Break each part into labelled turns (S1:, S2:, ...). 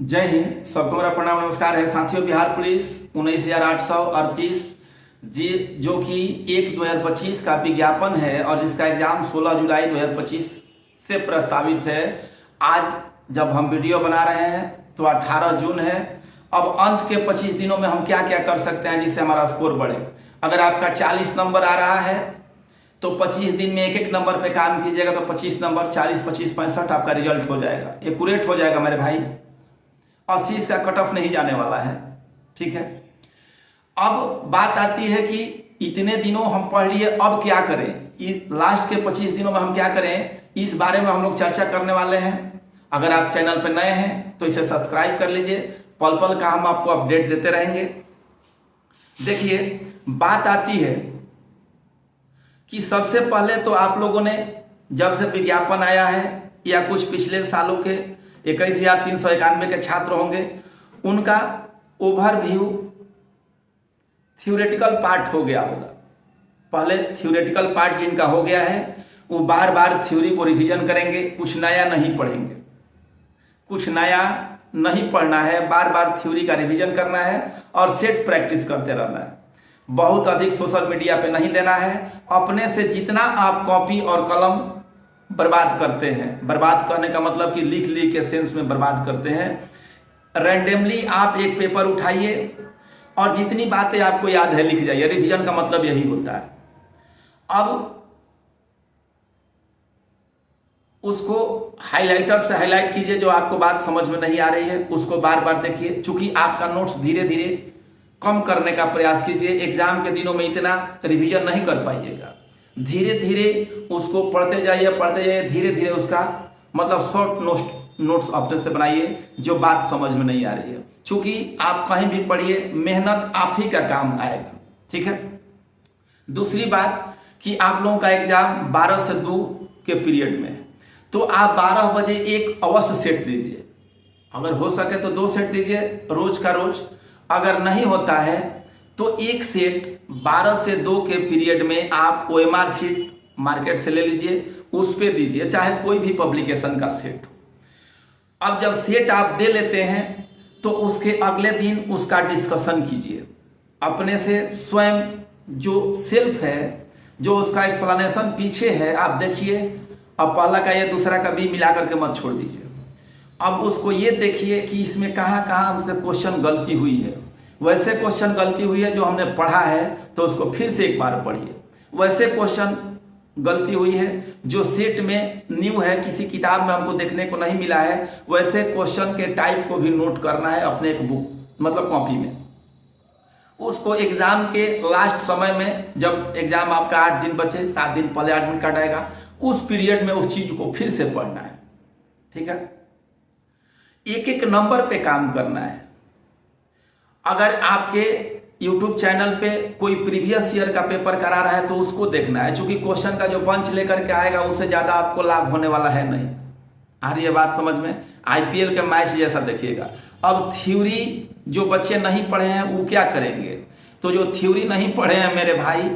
S1: जय हिंद। सबको मेरा प्रणाम नमस्कार है। साथियों, बिहार पुलिस 19,838 जी जो कि 1/2025 का विज्ञापन है और जिसका एग्जाम 16 जुलाई 2025 से प्रस्तावित है। आज जब हम वीडियो बना रहे हैं तो 18 जून है। अब अंत के 25 दिनों में हम क्या क्या कर सकते हैं जिससे हमारा स्कोर बढ़े। अगर आपका 40 नंबर आ रहा है तो 25 दिन में एक एक नंबर पे काम कीजिएगा तो 25 नंबर 40, 25, 65 आपका रिजल्ट हो जाएगा, एक्यूरेट हो जाएगा मेरे भाई। 80 इसका कट ऑफ नहीं जाने वाला है, ठीक है। अब बात आती है कि इतने दिनों हम पढ़ लिए, अब क्या करें। लास्ट के 25 दिनों में हम क्या करें, इस बारे में हम लोग चर्चा करने वाले हैं। अगर आप चैनल पर नए हैं तो इसे सब्सक्राइब कर लीजिए, पल पल का हम आपको अपडेट देते रहेंगे। देखिए, बात आती है कि सबसे पहले तो आप लोगों ने जब से विज्ञापन आया है या कुछ पिछले सालों के 21,391 के छात्र होंगे, उनका ओवरव्यू थ्योरेटिकल पार्ट हो गया होगा। पहले थ्योरेटिकल पार्ट जिनका हो गया है वो बार बार थ्योरी को रिवीजन करेंगे, कुछ नया नहीं पढ़ेंगे, कुछ नया नहीं पढ़ना है, बार बार थ्योरी का रिवीजन करना है और सेट प्रैक्टिस करते रहना है। बहुत अधिक सोशल मीडिया पे नहीं देना है। अपने से जितना आप कॉपी और कलम बर्बाद करते हैं, बर्बाद करने का मतलब कि लिख लिख के सेंस में बर्बाद करते हैं, रैंडमली आप एक पेपर उठाइए और जितनी बातें आपको याद है लिख जाइए। रिवीजन का मतलब यही होता है। अब उसको हाइलाइटर से हाईलाइट कीजिए, जो आपको बात समझ में नहीं आ रही है उसको बार बार देखिए। चूंकि आपका नोट्स धीरे धीरे कम करने का प्रयास कीजिए। एग्जाम के दिनों में इतना रिवीजन नहीं कर पाइएगा, धीरे धीरे उसको पढ़ते जाइए, धीरे धीरे उसका मतलब शॉर्ट नोट्स अपने से बनाइए जो बात समझ में नहीं आ रही है। चूंकि आप कहीं भी पढ़िए, मेहनत आप ही का काम आएगा, ठीक है। दूसरी बात कि आप लोगों का एग्जाम 12 से 2 के पीरियड में है, तो आप 12 बजे एक अवश्य सेट दीजिए। अगर हो सके तो 2 सेट दीजिए रोज का रोज। अगर नहीं होता है तो एक सेट 12 से 2 के पीरियड में आप OMR शीट मार्केट से ले लीजिए, उस पे दीजिए, चाहे कोई भी पब्लिकेशन का सेट हो। अब जब सेट आप दे लेते हैं तो उसके अगले दिन उसका डिस्कशन कीजिए अपने से स्वयं। जो सेल्फ है, जो उसका एक्सप्लेनेशन पीछे है, आप देखिए। अब पहला का ये दूसरा का भी मिला करके मत छोड़ दीजिए। अब उसको ये देखिए कि इसमें कहाँ कहाँ हमसे क्वेश्चन गलती हुई है। वैसे क्वेश्चन गलती हुई है जो हमने पढ़ा है तो उसको फिर से एक बार पढ़िए। वैसे क्वेश्चन गलती हुई है जो सेट में न्यू है, किसी किताब में हमको देखने को नहीं मिला है, वैसे क्वेश्चन के टाइप को भी नोट करना है अपने एक बुक मतलब कॉपी में। उसको एग्जाम के लास्ट समय में, जब एग्जाम आपका 8 दिन बचे, 7 दिन पहले एडमिट कार्ड आएगा, उस पीरियड में उस चीज को फिर से पढ़ना है, ठीक है। एक एक नंबर पे काम करना है। अगर आपके YouTube चैनल पे कोई प्रीवियस ईयर का पेपर करा रहा है तो उसको देखना है, क्योंकि क्वेश्चन का जो बंच लेकर के आएगा उससे ज़्यादा आपको लाभ होने वाला है नहीं। आ रही है बात समझ में। IPL के मैच जैसा देखिएगा। अब थ्योरी जो बच्चे नहीं पढ़े हैं वो क्या करेंगे, तो जो थ्योरी नहीं पढ़े हैं मेरे भाई,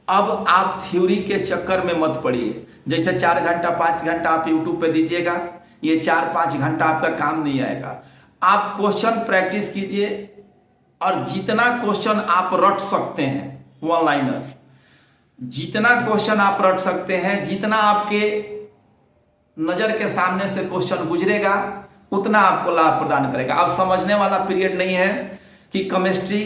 S1: अब आप थ्योरी के चक्कर में मत पड़िए। जैसे 4 घंटा 5 घंटा आप यूट्यूब पे दीजिएगा, ये 4-5 घंटा आपका काम नहीं आएगा। आप क्वेश्चन प्रैक्टिस कीजिए और जितना क्वेश्चन आप रट सकते हैं, वन लाइनर, जितना क्वेश्चन आप रट सकते हैं, जितना आपके नज़र के सामने से क्वेश्चन गुजरेगा उतना आपको लाभ प्रदान करेगा। अब समझने वाला पीरियड नहीं है कि केमिस्ट्री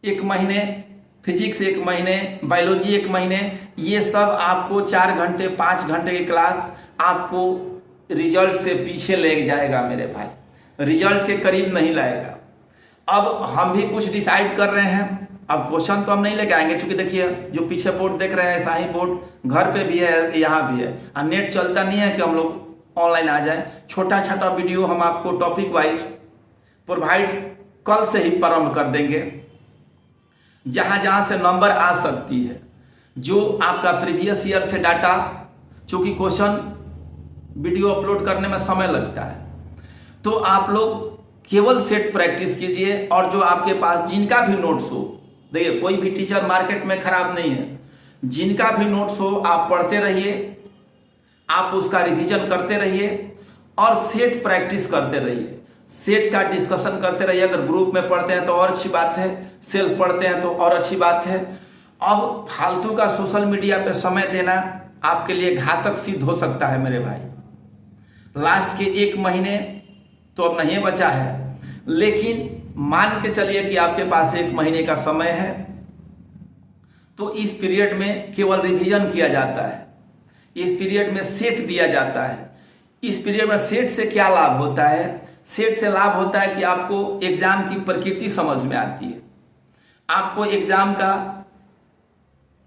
S1: 1 महीने, फिजिक्स 1 महीने, बायोलॉजी 1 महीने, ये सब आपको 4 घंटे 5 घंटे की क्लास आपको रिजल्ट से पीछे ले जाएगा मेरे भाई, रिजल्ट के करीब नहीं लाएगा। अब हम भी कुछ डिसाइड कर रहे हैं। अब क्वेश्चन तो हम नहीं लेके आएंगे, क्योंकि देखिए जो पीछे बोर्ड देख रहे हैं ऐसा ही बोर्ड घर पे भी है, यहाँ भी है, और नेट चलता नहीं है कि हम लोग ऑनलाइन आ जाए। छोटा छोटा वीडियो हम आपको टॉपिक वाइज प्रोवाइड कल से ही प्रारंभ कर देंगे, जहाँ जहाँ से नंबर आ सकती है, जो आपका प्रीवियस ईयर से डाटा, चूँकि क्वेश्चन वीडियो अपलोड करने में समय लगता है, तो आप लोग केवल सेट प्रैक्टिस कीजिए। और जो आपके पास जिनका भी नोट्स हो, देखिए कोई भी टीचर मार्केट में खराब नहीं है, जिनका भी नोट्स हो आप पढ़ते रहिए, आप उसका रिवीजन करते रहिए और सेट प्रैक्टिस करते रहिए, सेट का डिस्कशन करते रहिए। अगर ग्रुप में पढ़ते हैं तो और अच्छी बात है, सेल्फ पढ़ते हैं तो और अच्छी बात है। अब फालतू का सोशल मीडिया पे समय देना आपके लिए घातक सिद्ध हो सकता है मेरे भाई। लास्ट के 1 महीने तो अब नहीं बचा है, लेकिन मान के चलिए कि आपके पास 1 महीने का समय है, तो इस पीरियड में केवल रिवीजन किया जाता है, इस पीरियड में सेट दिया जाता है। इस पीरियड में सेट से क्या लाभ होता है? सेट से लाभ होता है कि आपको एग्जाम की प्रकृति समझ में आती है, आपको एग्जाम का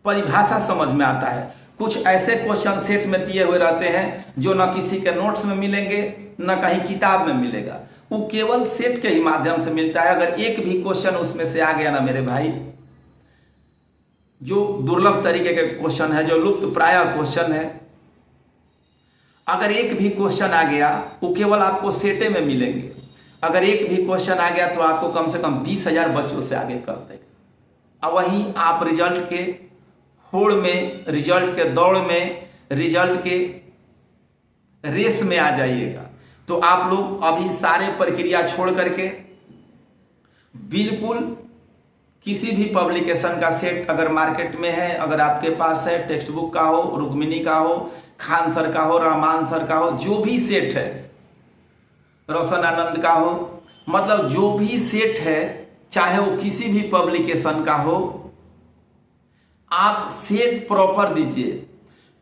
S1: परिभाषा समझ में आता है। कुछ ऐसे क्वेश्चन सेट में दिए हुए रहते हैं जो न किसी के नोट्स में मिलेंगे न कहीं किताब में मिलेगा, वो केवल सेट के ही माध्यम से मिलता है। अगर एक भी क्वेश्चन उसमें से आ गया ना मेरे भाई, जो दुर्लभ तरीके के क्वेश्चन है, जो लुप्त प्राय क्वेश्चन है, अगर एक भी क्वेश्चन आ गया वो केवल आपको सेटे में मिलेंगे। अगर एक भी क्वेश्चन आ गया तो आपको कम से कम 20,000 बच्चों से आगे कर देगा। और वहीं आप रिजल्ट के होड़ में, रिजल्ट के दौड़ में, रिजल्ट के रेस में आ जाइएगा। तो आप लोग अभी सारे प्रक्रिया छोड़ करके बिल्कुल किसी भी पब्लिकेशन का सेट अगर मार्केट में है, अगर आपके पास है, टेक्स्ट बुक का हो, रुक्मिणी का हो, खान सर का हो, रहमान सर का हो, जो भी सेट है, रोशन आनंद का हो, मतलब जो भी सेट है, चाहे वो किसी भी पब्लिकेशन का हो, आप सेट प्रॉपर दीजिए।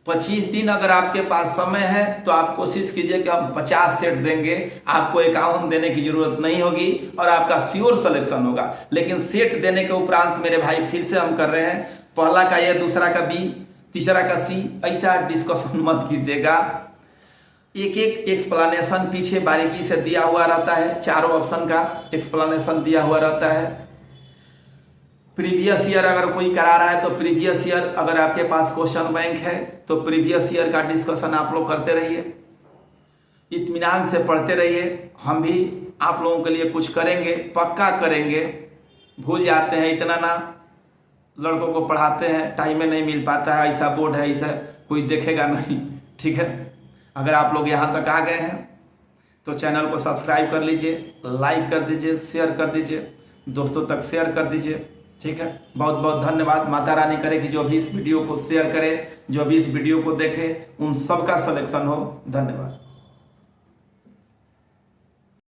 S1: 25 दिन अगर आपके पास समय है तो आप कोशिश कीजिए कि हम 50 सेट देंगे, आपको 51 देने की जरूरत नहीं होगी और आपका श्योर सिलेक्शन होगा। लेकिन सेट देने के उपरांत मेरे भाई फिर से हम कर रहे हैं, पहला का ए, दूसरा का बी, तीसरा का सी, ऐसा डिस्कशन मत कीजिएगा। एक एक एक्सप्लेनेशन पीछे बारीकी से दिया हुआ रहता है, चारों ऑप्शन का एक्सप्लेनेशन दिया हुआ रहता है। प्रीवियस ईयर अगर कोई करा रहा है तो प्रीवियस ईयर, अगर आपके पास क्वेश्चन बैंक है तो प्रीवियस ईयर का डिस्कशन आप लोग करते रहिए, इत्मीनान से पढ़ते रहिए। हम भी आप लोगों के लिए कुछ करेंगे, पक्का करेंगे। भूल जाते हैं इतना ना, लड़कों को पढ़ाते हैं, टाइम में नहीं मिल पाता है, ऐसा बोर्ड है, ऐसा कोई देखेगा नहीं, ठीक है। अगर आप लोग यहाँ तक आ गए हैं तो चैनल को सब्सक्राइब कर लीजिए, लाइक कर दीजिए, शेयर कर दीजिए, दोस्तों तक शेयर कर दीजिए, ठीक है। बहुत बहुत धन्यवाद। माता रानी करे कि जो भी इस वीडियो को शेयर करे, जो भी इस वीडियो को देखे, उन सबका सिलेक्शन हो। धन्यवाद।